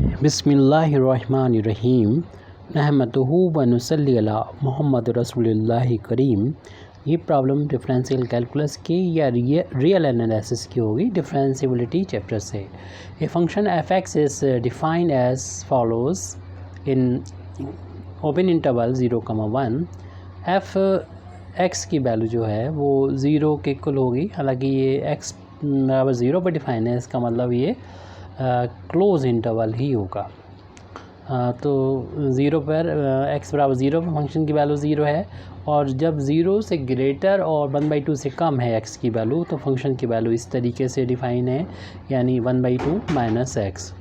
बिस्मिल्लाहिर्रहमानिर्रहीम नहमदुहु व नुसल्ली अला मुहम्मद रसूलुल्लाह करीम। ये प्रॉब्लम डिफरेंशियल कैलकुलस की या रियल एनालिसिस की होगी, डिफरेंशिएबिलिटी चैप्टर से। A function F X is defined as follows in open interval 0,1। F X की वैल्यू जो है वो 0 के इक्वल होगी। हालांकि ये एक्स बराबर 0 पर डिफाइन है, इसका मतलब ये क्लोज इंटरवल ही होगा। तो 0 पर x बराबर 0 पर फंक्शन की वैल्यू 0 है, और जब 0 से ग्रेटर और 1/2 से कम है x की वैल्यू, तो फंक्शन की वैल्यू इस तरीके से डिफाइन है, यानी 1/2 माइनस एक्स।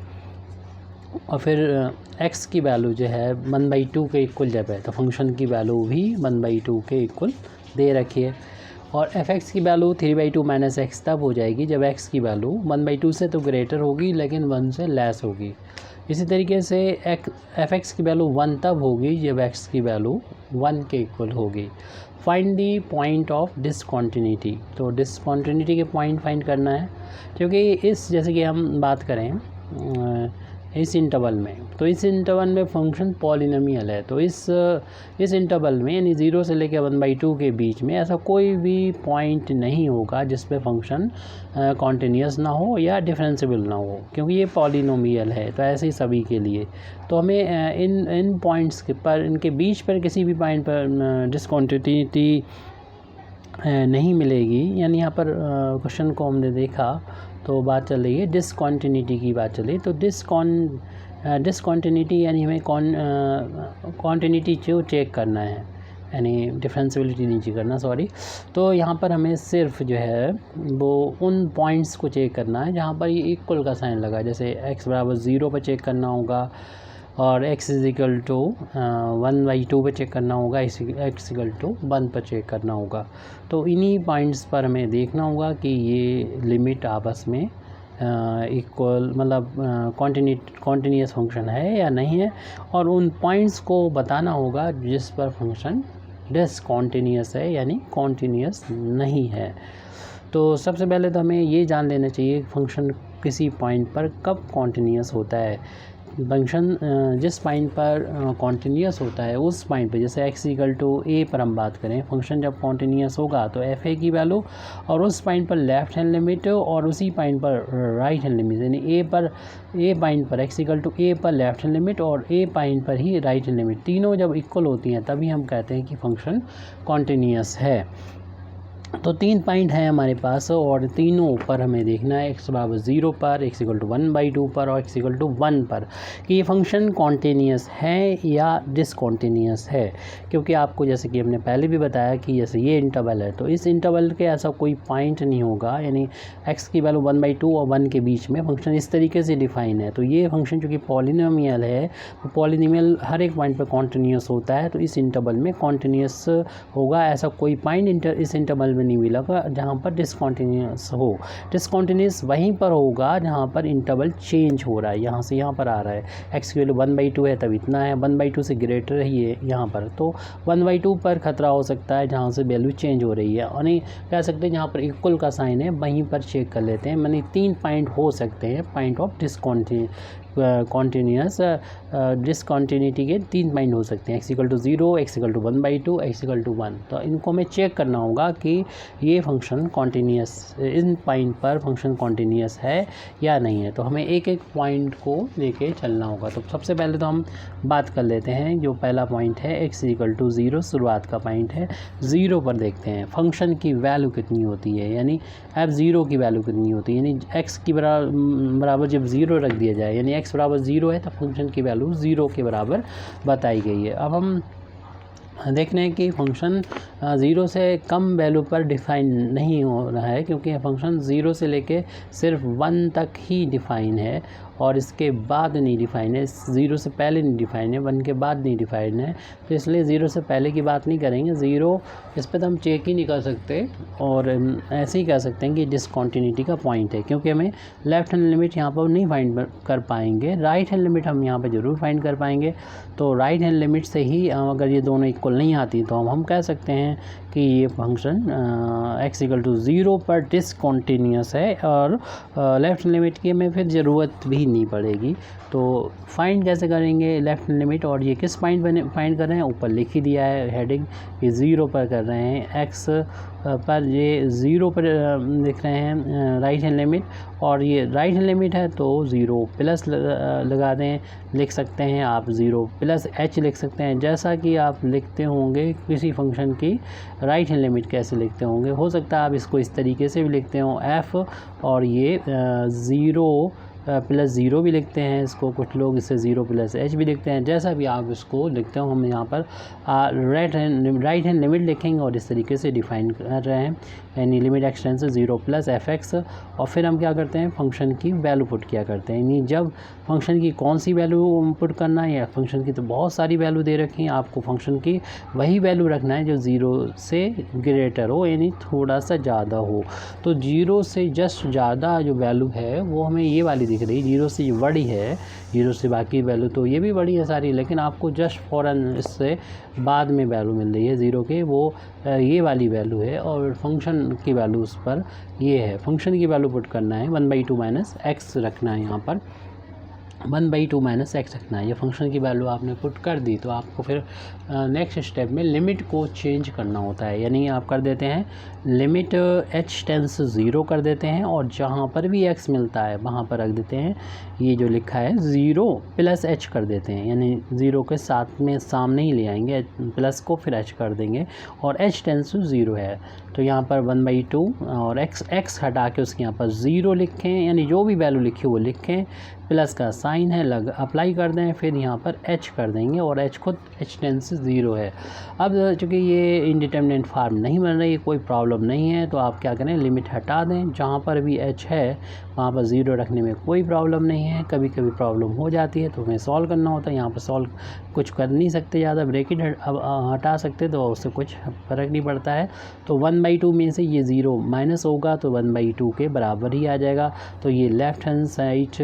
और फिर x की वैल्यू जो है 1/2 के इक्वल जब है, तो फंक्शन की वैल्यू भी 1/2 के इक्वल दे रखी है। और एफ एक्स की वैल्यू 3/2 माइनस एक्स तब हो जाएगी जब x की वैल्यू 1/2 से तो ग्रेटर होगी लेकिन 1 से लेस होगी। इसी तरीके से एफ एक्स की वैल्यू 1 तब होगी जब x की वैल्यू 1 के इक्वल होगी। Find the point of discontinuity. तो डिसकॉन्टिन्यूटी के पॉइंट फाइंड करना है, क्योंकि इस जैसे कि हम बात करें इस इंटरवल में, तो इस इंटरवल में फंक्शन पॉलिनोमियल है। तो इस इंटरवल में यानी 0 से लेकर 1/2 के बीच में ऐसा कोई भी पॉइंट नहीं होगा जिस पे फंक्शन कॉन्टिन्यूस ना हो या डिफरेंशिएबल ना हो, क्योंकि ये पॉलिनोमियल है। तो ऐसे ही सभी के लिए तो हमें इन पॉइंट्स के पर, इनके बीच पर किसी भी पॉइंट पर डिसकॉन्टिन्यूटी नहीं मिलेगी। यानी यहाँ पर क्वेश्चन को हमने देखा तो बात चल रही है डिसकॉन्टिन्यूटी की बात चल रही है। तो डिसकॉन्टिन्यूटी यानी हमें कॉन्टिन्यूटी जो चेक करना है, यानी डिफरेंशिएबिलिटी नहीं चेक करना, सॉरी। तो यहाँ पर हमें सिर्फ जो है वो उन पॉइंट्स को चेक करना है जहाँ पर ये इक्वल का साइन लगा, जैसे x बराबर 0 पर चेक करना होगा, और x इजिकल टू 1/2 पर चेक करना होगा, x इजिकल टू 1 पर चेक करना होगा। तो इन्हीं पॉइंट्स पर हमें देखना होगा कि ये लिमिट आपस में इक्वल मतलब कॉन्टिन्यूस फंक्शन है या नहीं है, और उन पॉइंट्स को बताना होगा जिस पर फंक्शन डिसकॉन्टिन्यूस है यानी कॉन्टिन्यूस नहीं है। तो सबसे पहले तो हमें ये जान लेना चाहिए फंक्शन किसी पॉइंट पर कब कॉन्टिन्यूस होता है। फंक्शन जिस पॉइंट पर कॉन्टिन्यूस होता है उस पॉइंट पे, जैसे x इक्वल टू a पर हम बात करें, फंक्शन जब कॉन्टिन्यूस होगा तो एफ ए की वैल्यू और उस पॉइंट पर लेफ्ट हैंड लिमिट और उसी पॉइंट पर राइट हैंड लिमिट, यानी ए पॉइंट पर x इक्वल टू a पर लेफ्ट हैंड लिमिट और a पॉइंट पर ही राइट हैंड लिमिट, तीनों जब इक्वल होती हैं तभी हम कहते हैं कि फंक्शन कॉन्टिन्यूस है। तो 3 पॉइंट हैं हमारे पास, और तीनों पर हमें देखना है x बराबर 0 पर, x इक्वल टू 1/2 पर और x इक्वल टू 1 पर कि ये फंक्शन कॉन्टिन्यूस है या डिसकॉन्टिन्यूस है। क्योंकि आपको जैसे कि हमने पहले भी बताया कि जैसे ये इंटरवल है, तो इस इंटरवल के ऐसा कोई पॉइंट नहीं होगा, यानी x की वैल्यू 1/2 और 1 के बीच में फंक्शन इस तरीके से डिफाइन है। तो ये फंक्शन चूँकि पॉलिनोमियल है, तो पॉलिनोमियल हर एक पॉइंट पर कॉन्टिन्यूस होता है, तो इस इंटरवल में कॉन्टिन्यूस होगा। ऐसा कोई पॉइंट इस इंटरवल में नहीं मिलेगा जहाँ पर डिसकॉन्टिन्यूस हो। डिसकॉन्टिन्यूस वहीं पर होगा जहाँ पर इंटरवल चेंज हो रहा है, यहाँ से यहाँ पर आ रहा है। x की वैल्यू 1/2 है तब इतना है, 1/2 से ग्रेटर ही है यहाँ पर, तो 1/2 पर खतरा हो सकता है जहाँ से वैल्यू चेंज हो रही है। और नहीं कह सकते जहाँ पर इक्वल का साइन है वहीं पर चेक कर लेते हैं, यानी 3 पॉइंट हो सकते हैं पॉइंट ऑफ कॉन्टिन्यूस डिसकॉन्टिन्यूटी के 3 पॉइंट हो सकते हैं, x equal to 0, x equal to 1/2, x equal to 1। तो इनको हमें चेक करना होगा कि ये फंक्शन कॉन्टिन्यूस, इन पॉइंट पर फंक्शन कॉन्टिन्यूस है या नहीं है। तो हमें एक एक पॉइंट को लेके चलना होगा। तो सबसे पहले तो हम बात कर लेते हैं, जो पहला पॉइंट है x इक्वल टू 0, शुरुआत का पॉइंट है। 0 पर देखते हैं फंक्शन की वैल्यू कितनी होती है, यानी f0 की वैल्यू कितनी होती है, यानी x की बराबर जब 0 रख दिया जाए, यानी x बराबर 0 है तो फंक्शन की वैल्यू 0 के बराबर बताई गई है। अब हम देख रहे हैं कि फंक्शन 0 से कम वैल्यू पर डिफ़ाइन नहीं हो रहा है, क्योंकि फंक्शन 0 से लेके सिर्फ 1 तक ही डिफ़ाइन है और इसके बाद नहीं डिफ़ाइन है, 0 से पहले नहीं डिफ़ाइन है, 1 के बाद नहीं डिफ़ाइन है। तो इसलिए 0 से पहले की बात नहीं करेंगे, 0 इस पर तो हम चेक ही नहीं कर सकते, और ऐसे ही कह सकते हैं कि डिसकॉन्टिन्यूटी का पॉइंट है, क्योंकि हमें लेफ्ट हैंड लिमिट यहाँ पर नहीं फाइंड कर पाएंगे, राइट हैंड लिमिट हम यहाँ पर ज़रूर फाइंड कर पाएंगे। तो राइट हैंड लिमिट से ही अगर ये दोनों इक्वल नहीं आती तो हम कह सकते हैं कि ये फंक्शन x इक्वल टू 0 पर डिसकॉन्टीन्यूस है और लेफ्ट लिमिट की हमें फिर ज़रूरत भी नहीं पड़ेगी। तो फाइंड कैसे करेंगे लेफ्ट लिमिट, और ये किस पॉइंट फाइंड कर रहे हैं, ऊपर लिख ही दिया है हेडिंग कि 0 पर कर रहे हैं, x पर ये 0 पर लिख रहे हैं राइट हैंड लिमिट, और ये राइट हैंड लिमिट है तो 0 प्लस लगा दें, लिख सकते हैं आप 0 प्लस h लिख सकते हैं, जैसा कि आप लिखते होंगे किसी फंक्शन की राइट हैंड लिमिट कैसे लिखते होंगे। हो सकता है आप इसको इस तरीके से भी लिखते हो f, और ये 0 प्लस 0 भी लिखते हैं इसको, कुछ लोग इसे 0 प्लस h भी लिखते हैं, जैसा भी आप इसको लिखते हो। हम यहाँ पर राइट हैंड लिमिट लिखेंगे और इस तरीके से डिफाइन कर रहे हैं, यानी लिमिट एक्सटेंस 0 प्लस fx, और फिर हम क्या करते हैं फंक्शन की वैल्यू पुट किया करते हैं। यानी जब फंक्शन की कौन सी वैल्यू पुट करना है, या फंक्शन की तो बहुत सारी वैल्यू दे रखी हैं, आपको फंक्शन की वही वैल्यू रखना है जो 0 से ग्रेटर हो, यानी थोड़ा सा ज़्यादा हो। तो 0 से जस्ट ज़्यादा जो वैल्यू है वो हमें ये वाली दिख रही, 0 से बड़ी है, 0 से बाकी वैल्यू तो ये भी बड़ी है सारी, लेकिन आपको जस्ट फ़ौरन इससे बाद में वैल्यू मिल रही है 0 के, वो ये वाली वैल्यू है, और फंक्शन की वैल्यू उस पर ये है। फंक्शन की वैल्यू पुट करना है 1/2 माइनस x रखना है, यहाँ पर 1/2 माइनस x रखना है। ये फंक्शन की वैल्यू आपने पुट कर दी, तो आपको फिर नेक्स्ट स्टेप में लिमिट को चेंज करना होता है, यानी आप कर देते हैं लिमिट h टेंस 0 कर देते हैं, और जहाँ पर भी x मिलता है वहाँ पर रख देते हैं ये जो लिखा है 0 प्लस h कर देते हैं, यानी 0 के साथ में सामने ही ले आएंगे प्लस को, फिर h कर देंगे, और h टेंस 0 है तो यहाँ पर 1/2 और x हटा के उसके यहाँ पर 0 लिखें, यानी जो भी वैल्यू लिखी वो लिखें, प्लस का साइन है अप्लाई कर दें, फिर यहाँ पर h कर देंगे, और h खुद h टेंस 0 है। अब चूँकि ये इनडिटर्मिनेट फार्म नहीं बन रही है, कोई प्रॉब्लम नहीं है, तो आप क्या करें लिमिट हटा दें, जहाँ पर भी h है वहाँ पर 0 रखने में कोई प्रॉब्लम नहीं है। कभी कभी प्रॉब्लम हो जाती है तो हमें सॉल्व करना होता है, यहाँ पर सॉल्व कुछ कर नहीं सकते ज़्यादा, ब्रैकेट हटा सकते तो उससे कुछ फ़र्क नहीं पड़ता है। तो 1/2 में से ये 0 माइनस होगा तो 1/2 के बराबर ही आ जाएगा। तो ये left hand side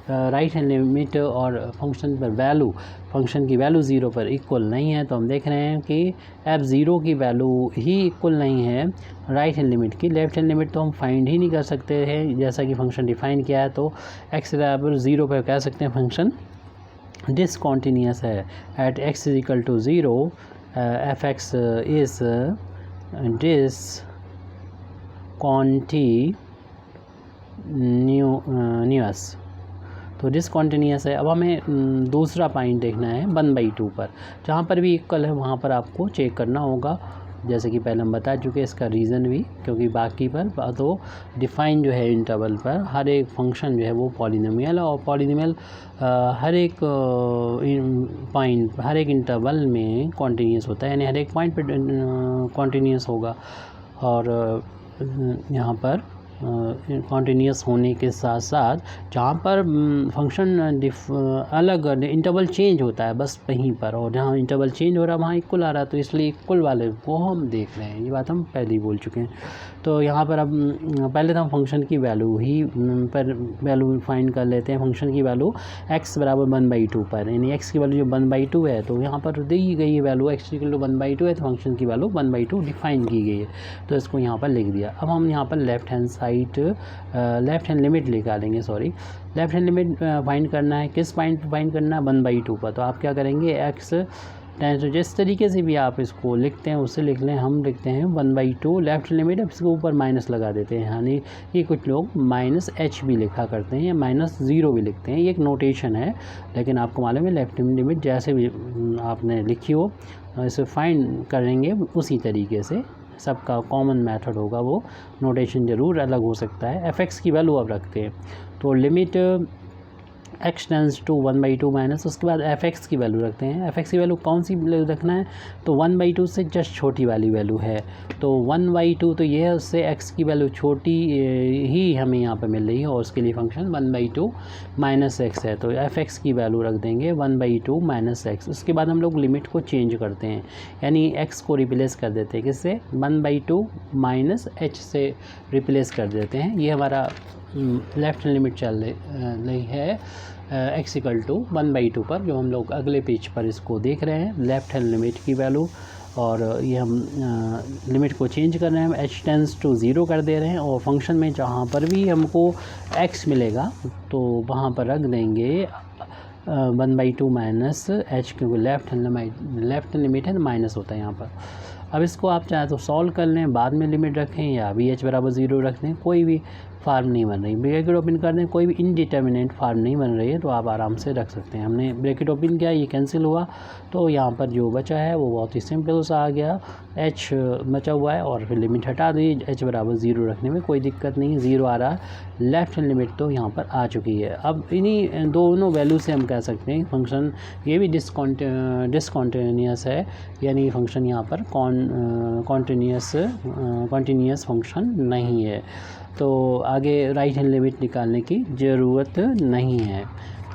right hand limit और फंक्शन पर वैल्यू, फंक्शन की वैल्यू 0 पर इक्वल नहीं है, तो हम देख रहे हैं कि अब 0 की वैल्यू ही इक्वल नहीं है राइट हैंड लिमिट की। लेफ्ट हैंड लिमिट तो हम फाइंड ही नहीं कर सकते हैं, जैसा कि फंक्शन डिफाइन किया है, तो x बराबर 0 पर कह सकते हैं फंक्शन डिसकॉन्टीन्यूअस है। At x is equal to 0 fx is discontinuous, तो डिसकॉन्टीन्यूअस है। अब हमें दूसरा पॉइंट देखना है 1/2 पर, जहाँ पर भी इक्वल है वहाँ पर आपको चेक करना होगा, जैसे कि पहले हम बता चुके हैं इसका रीज़न भी, क्योंकि बाकी पर तो डिफाइन जो है इंटरवल पर हर एक फंक्शन जो है वो पॉलिनोमियल है, और पॉलिनोमियल हर एक पॉइंट हर एक इंटरवल में कॉन्टीन्यूअस होता है, यानी हर एक पॉइंट पर कॉन्टीन्यूअस होगा। और यहाँ पर कॉन्टीन्यूअस होने के साथ साथ जहाँ पर फंक्शन अलग इंटरवल चेंज होता है बस वहीं पर, और जहाँ इंटरवल चेंज हो रहा है वहाँ इक्वल आ रहा है, तो इसलिए इक्वल वाले वो हम देख रहे हैं, ये बात हम पहले ही बोल चुके हैं। तो यहाँ पर अब पहले तो हम फंक्शन की वैल्यू ही पर वैल्यू फाइंड कर लेते हैं। फंक्शन की वैल्यू x बराबर 1/2 पर, यानी x की वैल्यू जो 1/2 है, तो यहाँ पर दी गई है वैल्यू x इक्वल टू 1/2 है, तो फंक्शन की वैल्यू 1/2 डिफाइन की गई है, तो इसको यहाँ पर लिख दिया। अब हम यहाँ पर लेफ्ट हैंड लिमिट निकालेंगे, लेफ्ट हैंड लिमिट फाइंड करना है, किस पॉइंट पर फाइंड करना है 1/2 पर। तो आप क्या करेंगे x टेंस टू, जिस तरीके से भी आप इसको लिखते हैं उससे लिख लें, हम लिखते हैं 1/2 लेफ्ट लिमिट, अब इसके ऊपर माइनस लगा देते हैं, यानी ये कुछ लोग -h भी लिखा करते हैं या -0 भी लिखते हैं, ये एक नोटेशन है, लेकिन आपको मालूम है लेफ्ट लिमिट जैसे भी आपने लिखी हो इसे फाइंड करेंगे उसी तरीके से, सबका कॉमन मेथड होगा, वो नोटेशन ज़रूर अलग हो सकता है। fx की वैल्यू अब रखते हैं, तो limit x tends to 1/2 minus, उसके बाद fx की वैल्यू रखते हैं। fx की वैल्यू कौन सी वैल्यू रखना है, तो 1/2 से जस्ट छोटी वाली वैल्यू है, तो 1/2 तो ये है, उससे x की वैल्यू छोटी ही हमें यहाँ पे मिल रही है, और उसके लिए फंक्शन 1/2 माइनस x है, तो fx की वैल्यू रख देंगे 1/2 माइनस x। उसके बाद हम लोग लिमिट को चेंज करते हैं, यानी x को रिप्लेस कर देते हैं, किससे 1/2 माइनस h से रिप्लेस कर देते हैं। ये हमारा लेफ्ट लिमिट चल रही है x इक्वल टू 1/2 पर, जो हम लोग अगले पेज पर इसको देख रहे हैं। लेफ्ट हैंड लिमिट की वैल्यू और ये हम लिमिट को चेंज कर रहे हैं, हम h टेंस टू 0 कर दे रहे हैं और फंक्शन में जहाँ पर भी हमको x मिलेगा तो वहाँ पर रख देंगे 1/2 माइनस h, क्योंकि लेफ्ट लिमिट है तो माइनस होता है यहाँ पर। अब इसको आप चाहे तो सॉल्व कर लें, बाद में लिमिट रखें या अभी h बराबर 0 रख दें, कोई भी फार्म नहीं बन रही। ब्रैकेट ओपन कर दें, कोई भी इनडिटर्मिनेट फार्म नहीं बन रही है तो आप आराम से रख सकते हैं। हमने ब्रैकेट ओपन किया, ये कैंसिल हुआ तो यहाँ पर जो बचा है वो बहुत ही सिंपल सा आ गया, h बचा हुआ है और फिर लिमिट हटा दी, h बराबर 0 रखने में कोई दिक्कत नहीं, 0 आ रहा है, लेफ्ट हैंड लिमिट तो यहाँ पर आ चुकी है। अब इन्हीं दोनों वैल्यू से हम कह सकते हैं फंक्शन ये भी डिसकॉन्टिन्यूस है, यानी फंक्शन यहाँ पर कॉन्टिन्यूस फंक्शन नहीं है। तो आगे राइट हैंड लिमिट निकालने की ज़रूरत नहीं है,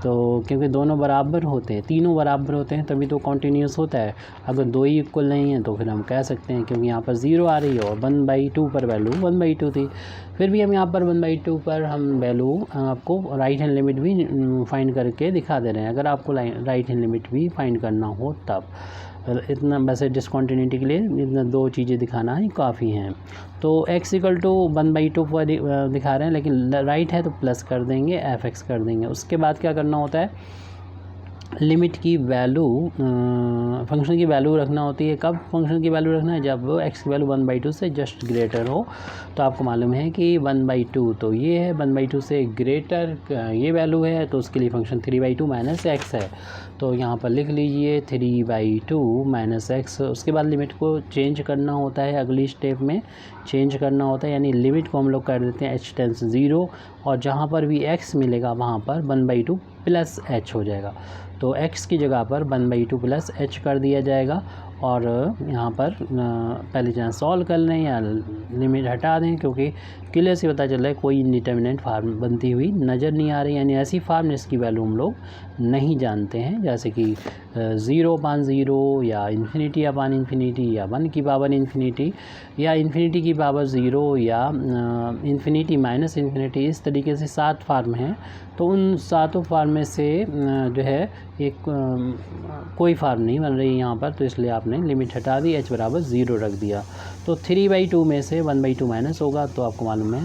तो क्योंकि दोनों बराबर होते हैं, तीनों बराबर होते हैं तभी तो कॉन्टीन्यूस होता है। अगर दो ही इक्वल नहीं है तो फिर हम कह सकते हैं, क्योंकि यहाँ पर 0 आ रही है और 1/2 पर वैल्यू 1/2 थी, फिर भी हम यहाँ पर 1/2 पर हम वैल्यू आपको राइट हैंड लिमिट भी फाइंड करके दिखा दे रहे हैं। अगर आपको राइट हैंड लिमिट भी फाइंड करना हो तब इतना, वैसे डिसकॉन्टिन्यूटी के लिए इतना दो चीज़ें दिखाना ही काफ़ी हैं। तो x = 1/2 पर दिखा रहे हैं, लेकिन राइट है तो प्लस कर देंगे, f(x) कर देंगे। उसके बाद क्या करना होता है, लिमिट की वैल्यू फंक्शन की वैल्यू रखना होती है। कब फंक्शन की वैल्यू रखना है, जब x की वैल्यू 1/2 से जस्ट ग्रेटर हो। तो आपको मालूम है कि 1/2 तो ये है, 1/2 से ग्रेटर ये वैल्यू है, तो उसके लिए फंक्शन 3/2 माइनस x है। तो यहाँ पर लिख लीजिए 3/2 माइनस x। उसके बाद लिमिट को चेंज करना होता है, अगली स्टेप में चेंज करना होता है, यानी लिमिट को हम लोग कर देते हैं h टेंस 0 और जहाँ पर भी x मिलेगा वहाँ पर 1/2 प्लस h हो जाएगा। तो x की जगह पर 1/2 प्लस h कर दिया जाएगा और यहाँ पर पहले चाहे सॉल्व कर लें या लिमिट हटा दें, क्योंकि क्लियर से पता चल रहा है कोई इंडिटर्मिनेंट फार्म बनती हुई नज़र नहीं आ रही, यानी ऐसी फार्म जिसकी वैल्यू हम लोग नहीं जानते हैं, जैसे कि 0/0 या ∞/∞ या 1 की पावर ∞ या ∞ की पावर 0 या ∞−∞, इस तरीके से 7 फार्म हैं। तो उन 7 फार्म में से जो है एक कोई फार्म नहीं बन रही यहाँ पर, तो इसलिए आपने लिमिट हटा दी, h बराबर 0 रख दिया। तो 3/2 में से 1/2 माइनस होगा, तो आपको मालूम है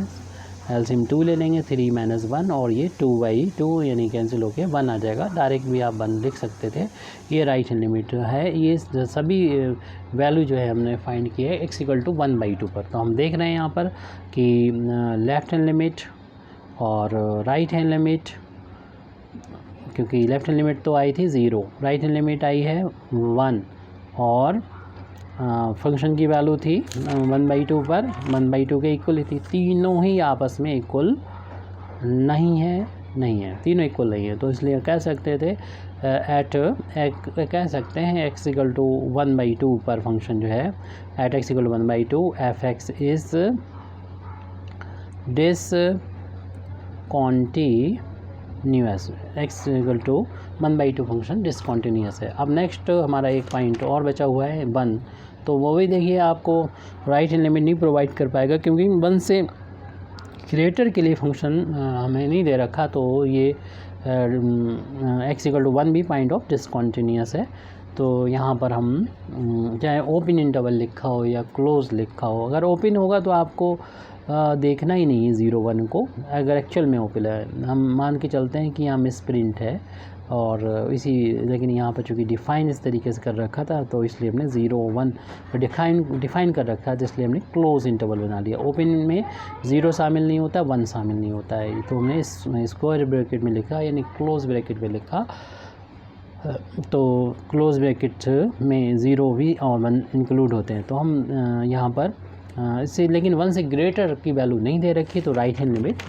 एलसीएम 2 ले लेंगे, 3 - 1 और ये 2/2 यानी कैंसिल होके 1 आ जाएगा। डायरेक्ट भी आप 1 लिख सकते थे। ये राइट हैंड लिमिट है, ये सभी वैल्यू जो है हमने फाइंड किया है x = 1/2 पर। तो हम देख रहे हैं यहाँ पर कि लेफ़्ट हैंड लिमिट और राइट हैंड लिमिट, क्योंकि लेफ़्ट हैंड लिमिट तो आई थी 0, राइट हैंड लिमिट आई है 1 और फंक्शन की वैल्यू थी 1/2 पर 1/2 के इक्वल ही थी। तीनों ही आपस में इक्वल नहीं है, तीनों इक्वल नहीं है, तो इसलिए कह सकते थे कह सकते हैं x = 1/2 पर फंक्शन जो है at x = 1/2 f(x) is discontinuous, x = 1/2 function discontinuous है। अब नेक्स्ट हमारा एक पॉइंट और बचा हुआ है 1, तो वो भी देखिए आपको राइट हैंड लिमिट नहीं प्रोवाइड कर पाएगा, क्योंकि 1 से ग्रेटर के लिए फंक्शन हमें नहीं दे रखा, तो ये x = 1 भी पॉइंट ऑफ डिसकॉन्टिन्यूअस है। तो यहाँ पर हम चाहे ओपन इंटरवल लिखा हो या क्लोज लिखा हो, अगर ओपन होगा तो आपको देखना ही नहीं है 0-1 को। अगर एक्चुअल में ओपन है, हम मान के चलते हैं कि यहाँ मिसप्रिंट है और इसी, लेकिन यहाँ पर चूँकि डिफ़ाइन इस तरीके से कर रखा था तो इसलिए हमने 0-1 डिफ़ाइन कर रखा है, तो इसलिए हमने क्लोज इंटरवल बना लिया। ओपन में 0 शामिल नहीं होता, 1 शामिल नहीं होता है, तो हमने स्क्वायर ब्रैकेट में लिखा यानी क्लोज ब्रैकेट में लिखा। तो क्लोज ब्रैकेट में 0 भी और 1 इंक्लूड होते हैं। तो हम यहाँ पर इससे, लेकिन 1 से ग्रेटर की वैल्यू नहीं दे रखी, तो राइट हैंड लिमिट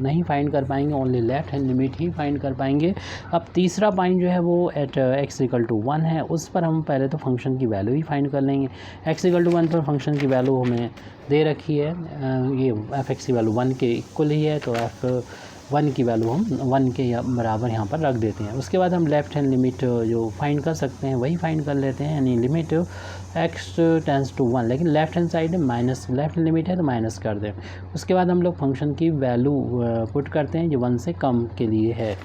नहीं फाइंड कर पाएंगे, ओनली लेफ़्ट हैंड लिमिट ही फाइंड कर पाएंगे। अब तीसरा पॉइंट जो है वो एट x = 1 है, उस पर हम पहले तो फंक्शन की वैल्यू ही फाइंड कर लेंगे। x = 1 पर फंक्शन की वैल्यू हमें दे रखी है, ये f(x) की वैल्यू 1 के इक्वल ही है, तो f(1) की वैल्यू हम 1 के बराबर यहाँ पर रख देते हैं। उसके बाद हम लेफ़्ट हैंड लिमिट जो फाइंड कर सकते हैं वही फाइंड कर लेते हैं, यानी लिमिट x टेंस टू 1, लेकिन लेफ़्ट हैंड साइड में माइनस, लेफ़्ट हैंड लिमिट है तो माइनस कर दें। उसके बाद हम लोग फंक्शन की वैल्यू पुट करते हैं जो 1 से कम के लिए है।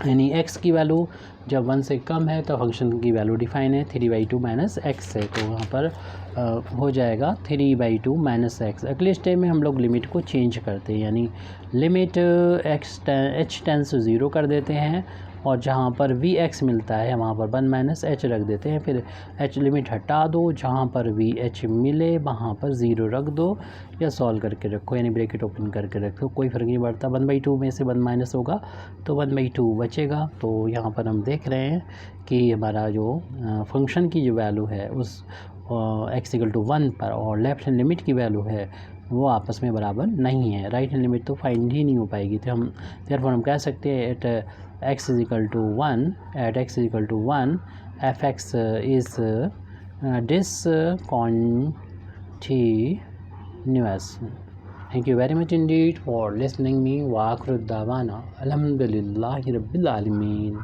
यानी x की वैल्यू जब 1 से कम है तो फंक्शन की वैल्यू डिफाइन है 3/2 माइनस एक्स है, तो वहाँ पर हो जाएगा 3/2 माइनस एक्स। अगले स्टेप में हम लोग लिमिट को चेंज करते हैं, यानी लिमिट h टेंस टू 0 कर देते हैं और जहाँ पर vx मिलता है वहाँ पर 1 माइनस h रख देते हैं। फिर h लिमिट हटा दो, जहाँ पर vh मिले वहाँ पर 0 रख दो या सॉल्व करके रखो, यानी ब्रैकेट ओपन करके रखो, कोई फ़र्क नहीं पड़ता। 1/2 में से 1 माइनस होगा तो 1/2 बचेगा। तो यहाँ पर हम देख रहे हैं कि हमारा जो फंक्शन की जो वैल्यू है उस x = 1 पर और लेफ्ट हैंड लिमिट की वैल्यू है वो आपस में बराबर नहीं है। राइट हैंड लिमिट तो फाइंड ही नहीं हो पाएगी, तो हम देयरफॉर हम कह सकते हैं eight x = 1 f(x) is discontinuous. Thank you very much indeed for listening me. Wa akhiru da'wana alhamdulillahi rabbil alamin.